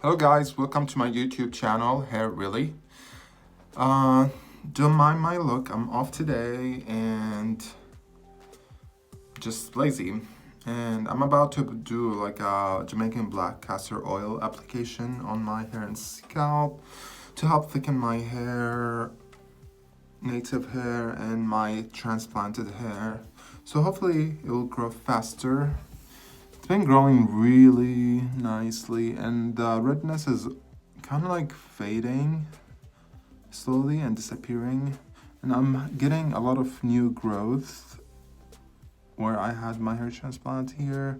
Hello guys, welcome to my YouTube channel, Hair Really. Uh, don't mind my look, I'm off today and just lazy. And I'm about to do like a Jamaican black castor oil application on my hair and scalp to help thicken my hair, native hair and my transplanted hair. So hopefully it will grow faster. It's been growing really nicely and the redness is kind of like fading slowly and disappearing, and I'm getting a lot of new growth where I had my hair transplant here.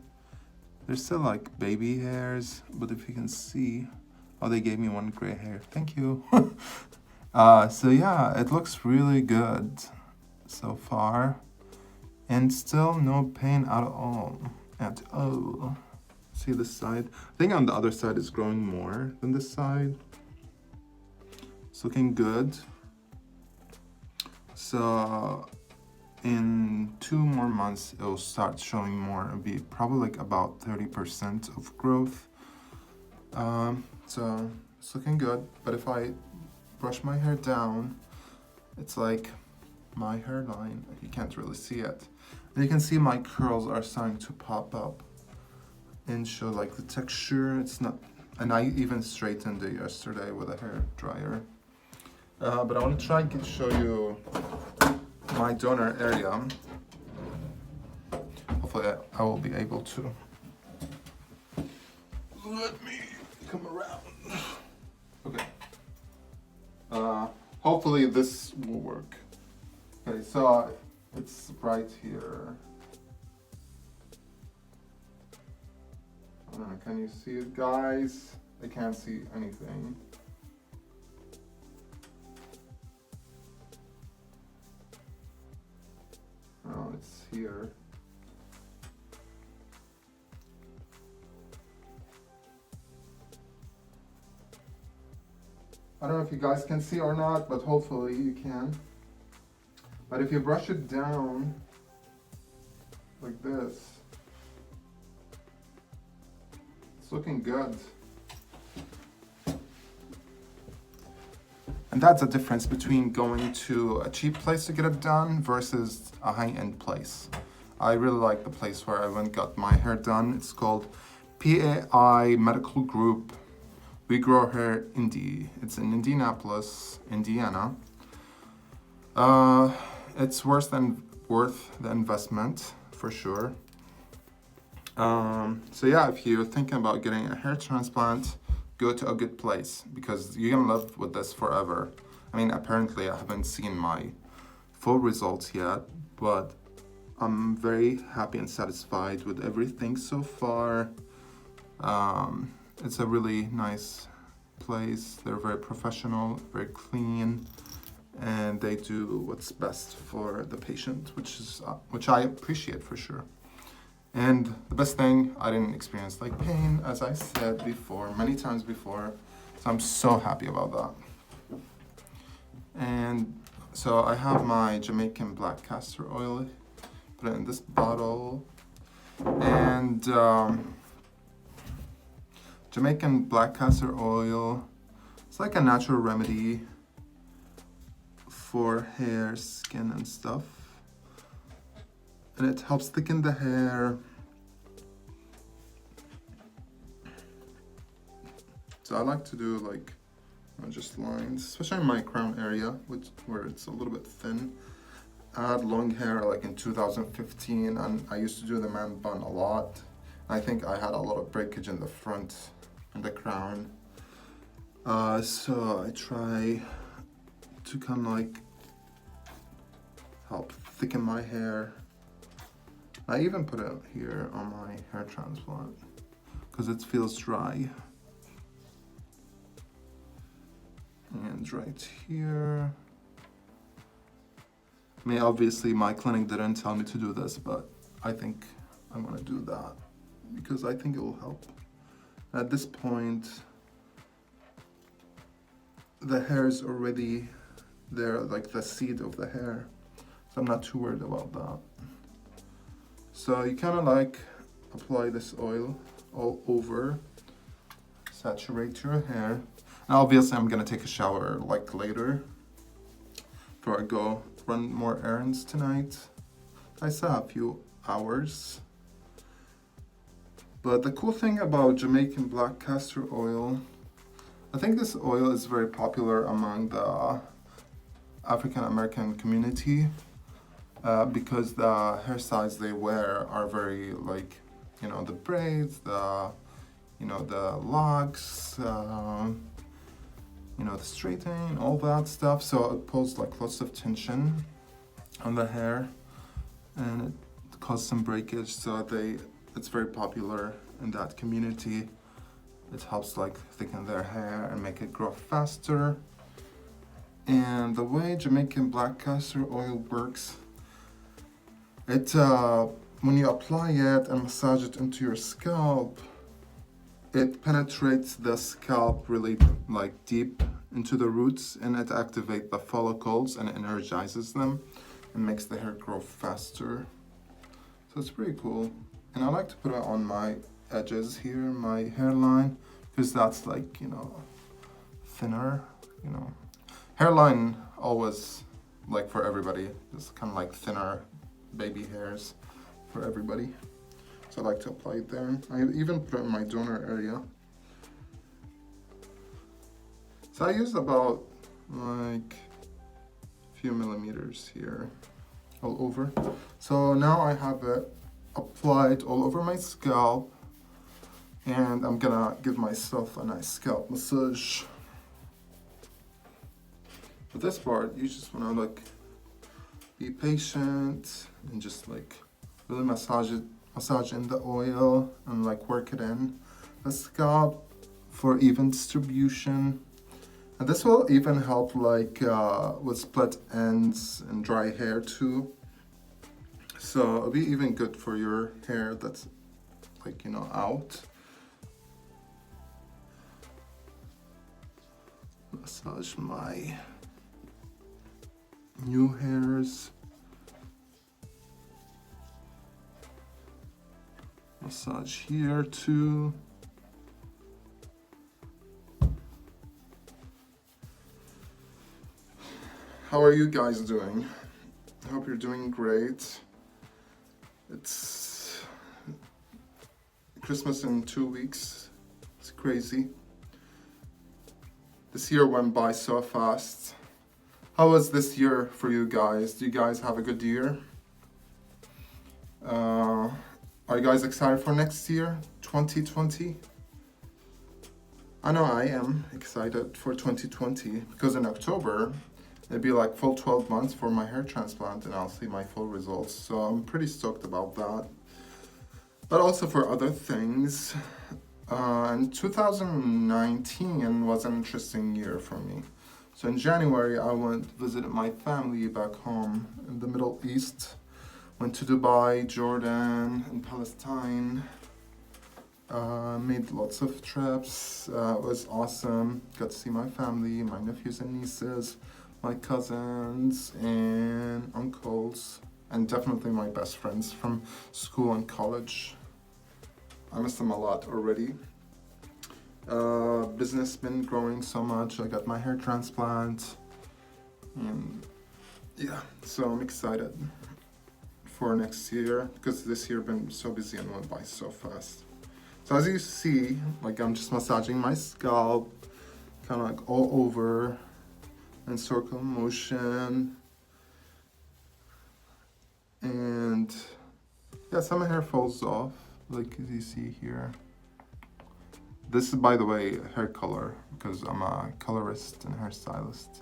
There's still like baby hairs, but if you can see, oh, they gave me one gray hair, thank you. So yeah, it looks really good so far and still no pain at all. See this side? I think on the other side is growing more than this side. It's looking good. So in 2 more months, it will start showing more. It'll be probably like about 30% of growth. So it's looking good. But if I brush my hair down, it's like my hairline. You can't really see it. And you can see my curls are starting to pop up and show like the texture. It's not, and I even straightened it yesterday with a hair dryer. But I want to try and show you my donor area. Hopefully I will be able to. Let me come around. Okay. Hopefully this will work. Okay, so it's right here. I don't know, can you see it, guys? I can't see anything. Oh, it's here. I don't know if you guys can see or not, but hopefully you can. But if you brush it down like this, it's looking good. And that's the difference between going to a cheap place to get it done versus a high-end place. I really like the place where I went and got my hair done. It's called PAI Medical Group. We grow hair it's in Indianapolis, Indiana. It's worth the investment for sure. So yeah, if you're thinking about getting a hair transplant, go to a good place because you're gonna live with this forever. I mean, apparently I haven't seen my full results yet, but I'm very happy and satisfied with everything so far. It's a really nice place. They're very professional, very clean, and they do what's best for the patient, which I appreciate for sure. And the best thing, I didn't experience like pain, as I said before, many times before. So I'm so happy about that. And so I have my Jamaican black castor oil, put it in this bottle. And Jamaican black castor oil, it's like a natural remedy for hair, skin, and stuff. And it helps thicken the hair. So I like to do like just lines, especially in my crown area, where it's a little bit thin. I had long hair like in 2015, and I used to do the man bun a lot. I think I had a lot of breakage in the front and the crown. So I try to kind of like help thicken my hair. I even put it here on my hair transplant because it feels dry. And right here. I mean, obviously my clinic didn't tell me to do this, but I think I'm gonna do that because I think it will help. At this point, the hair is already there, like the seed of the hair. So I'm not too worried about that. So you kind of like apply this oil all over. saturate your hair. And obviously I'm gonna take a shower like later before I go run more errands tonight. I still have a few hours. But the cool thing about Jamaican black castor oil, I think this oil is very popular among the African American community because the hairstyles they wear are very like, you know, the braids, the, you know, the locks, you know, the straightening, all that stuff. So it pulls like lots of tension on the hair and it causes some breakage. So it's very popular in that community. It helps like thicken their hair and make it grow faster. And the way Jamaican black castor oil works, it when you apply it and massage it into your scalp, it penetrates the scalp really like deep into the roots, and it activates the follicles and energizes them and makes the hair grow faster. So it's pretty cool. And I like to put it on my edges here, my hairline, because that's like, you know, thinner, you know. Hairline always, like for everybody, is kind of like thinner baby hairs for everybody. So I like to apply it there. I even put it in my donor area. So I use about like a few millimeters here all over. So now I have it applied all over my scalp, and I'm gonna give myself a nice scalp massage. For this part, you just wanna like be patient and just like really massage in the oil and like work it in the scalp for even distribution. And this will even help like with split ends and dry hair too. So it'll be even good for your hair that's like, you know, out. Massage my new hairs. Massage here too. How are you guys doing? I hope you're doing great. It's Christmas in 2 weeks. It's crazy. This year went by so fast. How was this year for you guys? Do you guys have a good year? Are you guys excited for next year, 2020? I know I am excited for 2020 because in October, it'd be like full 12 months for my hair transplant and I'll see my full results. So I'm pretty stoked about that. But also for other things. And 2019 was an interesting year for me. So in January, I went visited my family back home in the Middle East. Went to Dubai, Jordan, and Palestine. Made lots of trips. It was awesome. Got to see my family, my nephews and nieces, my cousins and uncles, and definitely my best friends from school and college. I miss them a lot already. Business been growing so much. I got my hair transplant, and yeah, so I'm excited for next year because this year been so busy and went by so fast. So as you see, like I'm just massaging my scalp, kind of like all over in circle motion, and yeah, some hair falls off, like as you see here. This is, by the way, hair color because I'm a colorist and hairstylist.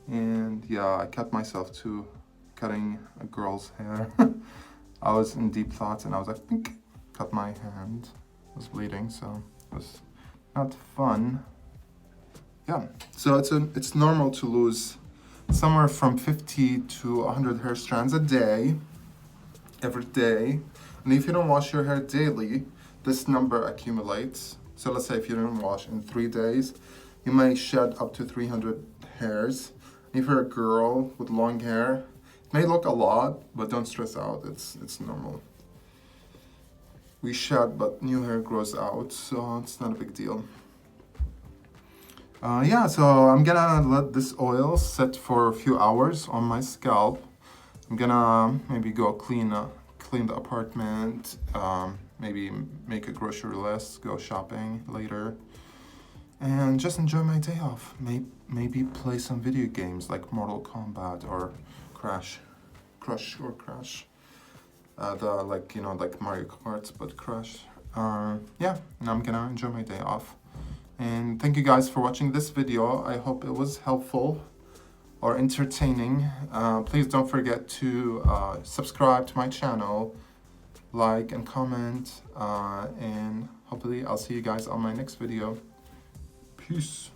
And yeah, I cut myself too, cutting a girl's hair. I was in deep thoughts and I was like, pink, cut my hand. It was bleeding, so it was not fun. Yeah, so it's normal to lose somewhere from 50 to 100 hair strands a day, every day. And if you don't wash your hair daily, this number accumulates. So let's say if you don't wash in 3 days, you may shed up to 300 hairs. If you're a girl with long hair, it may look a lot, but don't stress out, it's normal. we shed, but new hair grows out, so it's not a big deal. Yeah, so I'm gonna let this oil sit for a few hours on my scalp. I'm gonna maybe go clean the apartment, maybe make a grocery list, go shopping later, and just enjoy my day off. Maybe play some video games like Mortal Kombat or Crash. Like Mario Kart, but Crash. Yeah, and I'm gonna enjoy my day off. And thank you guys for watching this video. I hope it was helpful or entertaining. Please don't forget to subscribe to my channel, like and comment, and hopefully I'll see you guys on my next video. Peace.